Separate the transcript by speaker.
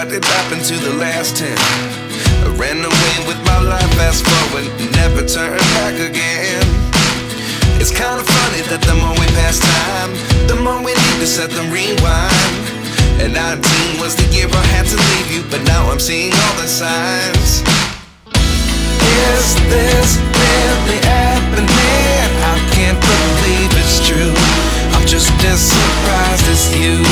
Speaker 1: what did happen to the last 10? I ran away with my life, fast forward, never turn back again. It's kind of funny that the more we pass time, the more we need to set them rewind. And 19 was the year I had to leave you, but now I'm seeing all the signs. Is this really happening? I can't believe it's true. I'm just as surprised as you.